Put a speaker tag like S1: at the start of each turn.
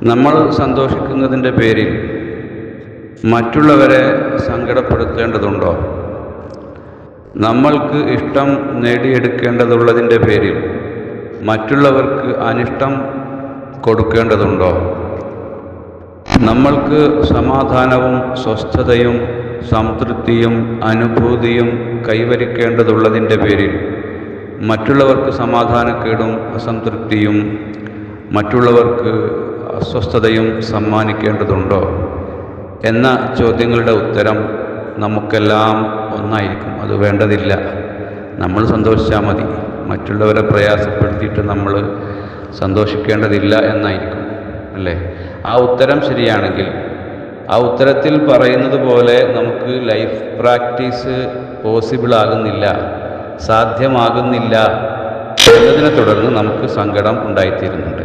S1: നമ്മൾ സന്തോഷിക്കുന്നതിൻ്റെ പേരിൽ മറ്റുള്ളവരെ സങ്കടപ്പെടുത്തേണ്ടതുണ്ടോ? നമ്മൾക്ക് ഇഷ്ടം നേടിയെടുക്കേണ്ടതുള്ളതിൻ്റെ പേരിൽ മറ്റുള്ളവർക്ക് അനിഷ്ടം കൊടുക്കേണ്ടതുണ്ടോ? നമ്മൾക്ക് സമാധാനവും സ്വസ്ഥതയും സംതൃപ്തിയും അനുഭൂതിയും കൈവരിക്കേണ്ടതുള്ളതിൻ്റെ പേരിൽ മറ്റുള്ളവർക്ക് സമാധാനക്കേടും അസംതൃപ്തിയും മറ്റുള്ളവർക്ക് അസ്വസ്ഥതയും സമ്മാനിക്കേണ്ടതുണ്ടോ എന്ന ചോദ്യങ്ങളുടെ ഉത്തരം നമുക്കെല്ലാം ഒന്നായിരിക്കും. അത് വേണ്ടതില്ല. നമ്മൾ സന്തോഷിച്ചാൽ മതി. മറ്റുള്ളവരെ പ്രയാസപ്പെടുത്തിയിട്ട് നമ്മൾ സന്തോഷിക്കേണ്ടതില്ല എന്നായിരിക്കും, അല്ലേ? ആ ഉത്തരം ശരിയാണെങ്കിൽ ആ ഉത്തരത്തിൽ പറയുന്നത് പോലെ നമുക്ക് ലൈഫ് പ്രാക്ടീസ് പോസിബിൾ ആകുന്നില്ല, സാധ്യമാകുന്നില്ല എന്നതിനെ തുടർന്ന് നമുക്ക് സങ്കടം ഉണ്ടായിത്തീരുന്നുണ്ട്.